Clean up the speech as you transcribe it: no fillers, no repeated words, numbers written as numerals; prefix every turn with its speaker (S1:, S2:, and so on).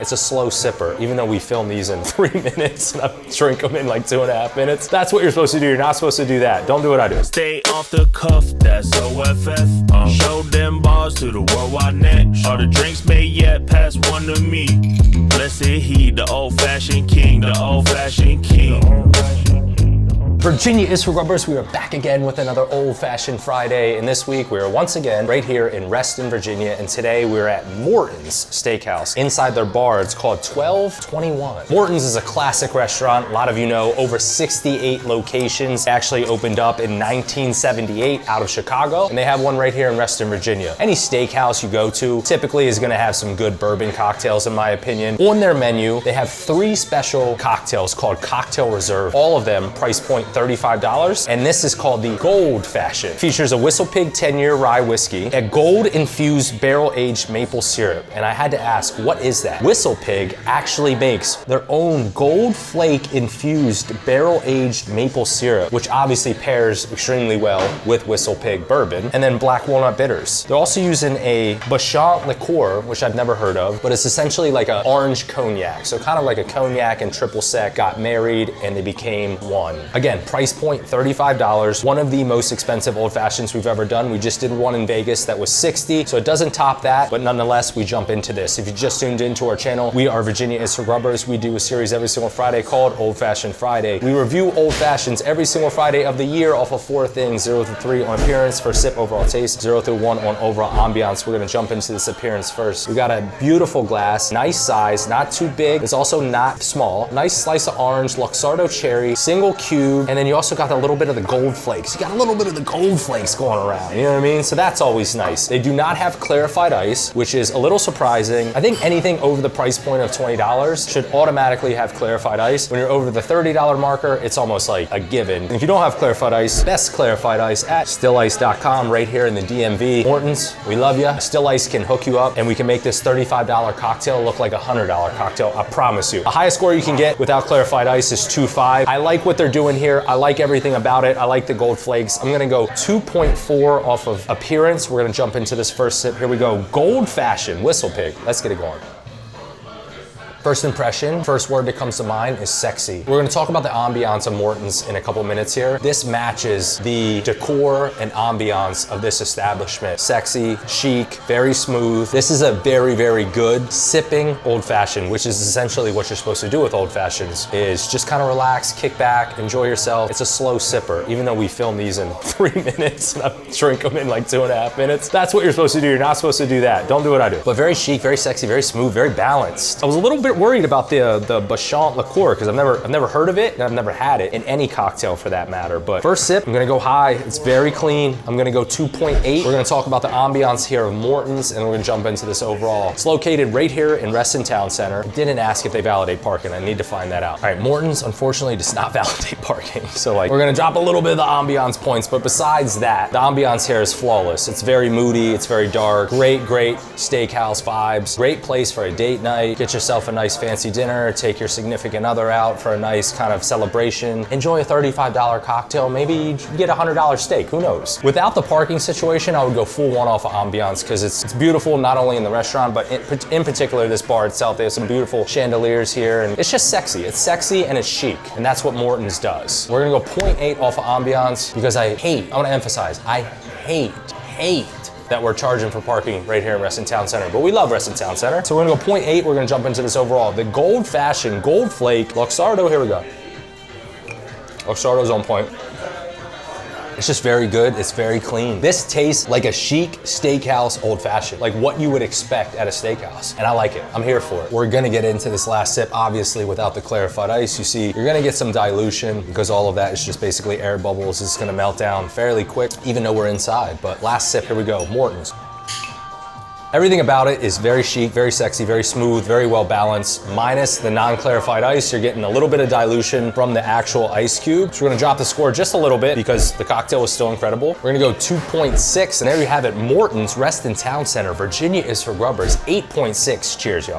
S1: It's a slow sipper, even though we film these in 3 minutes and I drink them in like 2.5 minutes. That's what you're supposed to do. You're not supposed to do that. Don't do what I do.
S2: Stay off the cuff, that's OFF. Show them bars to the worldwide net. All the drinks made yet, pass one to me. Blessed he, the old-fashioned king, the old-fashioned king.
S1: Virginia is for Grubbers. We are back again with another old-fashioned Friday. And this week we are once again right here in Reston, Virginia. And today we're at Morton's Steakhouse. Inside their bar, it's called 1221. Morton's is a classic restaurant. A lot of you know, over 68 locations. Actually opened up in 1978 out of Chicago. And they have one right here in Reston, Virginia. Any steakhouse you go to typically is gonna have some good bourbon cocktails, in my opinion. On their menu, they have 3 special cocktails called Cocktail Reserve. All of them price point $35, and this is called the Gold Fashion. Features a Whistle Pig 10-year rye whiskey, a gold-infused barrel-aged maple syrup, and I had to ask, what is that? Whistle Pig actually makes their own gold flake-infused barrel-aged maple syrup, which obviously pairs extremely well with Whistle Pig bourbon, and then black walnut bitters. They're also using a Bacchant liqueur, which I've never heard of, but it's essentially like an orange cognac, so kind of like a cognac and triple sec got married and they became one. Again, price point $35. One of the most expensive old fashions we've ever done. We just did one in Vegas that was $60, so it doesn't top that, but nonetheless, we jump into this. If you just tuned into our channel, we are Virginia is for Grubbers. We do a series every single Friday called Old Fashioned Friday. We review old fashions every single Friday of the year off of 4 things: 0 through 3 on appearance, first sip overall taste, 0 through 1 on overall ambiance. We're gonna jump into this appearance first. We got a beautiful glass, nice size, not too big. It's also not small. Nice slice of orange, Luxardo cherry, single cube, and then you also got a little bit of the gold flakes. You got a little bit of the gold flakes going around, you know what I mean? So that's always nice. They do not have clarified ice, which is a little surprising. I think anything over the price point of $20 should automatically have clarified ice. When you're over the $30 marker, it's almost like a given. And if you don't have clarified ice, best clarified ice at stillice.com right here in the DMV. Morton's, we love you. Still Ice can hook you up and we can make this $35 cocktail look like a $100 cocktail, I promise you. The highest score you can get without clarified ice is 2.5. I like what they're doing here. I like everything about it. I like the gold flakes. I'm gonna go 2.4 off of appearance. We're gonna jump into this first sip. Here we go. Gold Fashion, Whistle Pig. Let's get it going. First impression, first word that comes to mind is sexy. We're gonna talk about the ambiance of Morton's in a couple minutes here. This matches the decor and ambiance of this establishment. Sexy, chic, very smooth. This is a very, very good sipping old fashioned, which is essentially what you're supposed to do with old fashions, is just kind of relax, kick back, enjoy yourself. It's a slow sipper, even though we film these in 3 minutes and I drink them in like 2.5 minutes. That's what you're supposed to do. You're not supposed to do that. Don't do what I do. But very chic, very sexy, very smooth, very balanced. I was a little bit worried about the Bacchant liqueur because I've never heard of it and I've never had it in any cocktail for that matter. But first sip, I'm gonna go high. It's very clean. I'm gonna go 2.8. We're gonna talk about the ambiance here of Morton's and we're gonna jump into this overall. It's located right here in Reston Town Center. I didn't ask if they validate parking. I need to find that out. All right, Morton's unfortunately does not validate parking. So like, we're gonna drop a little bit of the ambiance points, but besides that, the ambiance here is flawless. It's very moody, it's very dark. Great steakhouse vibes. Great place for a date night. Get yourself a nice fancy dinner, take your significant other out for a nice kind of celebration. Enjoy a $35 cocktail, maybe you get a $100 steak, who knows? Without the parking situation, I would go full one off of ambiance because it's beautiful not only in the restaurant, but in particular this bar itself. They have some beautiful chandeliers here and it's just sexy. It's sexy and it's chic, and that's what Morton's does. We're gonna go 0.8 off of ambiance because I wanna emphasize, I hate that we're charging for parking right here in Reston Town Center, but we love Reston Town Center. So we're gonna go 0.8, we're gonna jump into this overall. The Gold Fashion, Gold Flake, Luxardo, here we go. Luxardo's on point. It's just very good, it's very clean. This tastes like a chic steakhouse old fashioned, like what you would expect at a steakhouse. And I like it, I'm here for it. We're gonna get into this last sip, obviously without the clarified ice. You see, you're gonna get some dilution because all of that is just basically air bubbles. It's gonna melt down fairly quick, even though we're inside. But last sip, here we go, Morton's. Everything about it is very chic, very sexy, very smooth, very well balanced. Minus the non-clarified ice, you're getting a little bit of dilution from the actual ice cube. So we're gonna drop the score just a little bit because the cocktail was still incredible. We're gonna go 2.6, and there you have it, Morton's, Reston Town Center. Virginia is for Grubbers, 8.6. Cheers, y'all.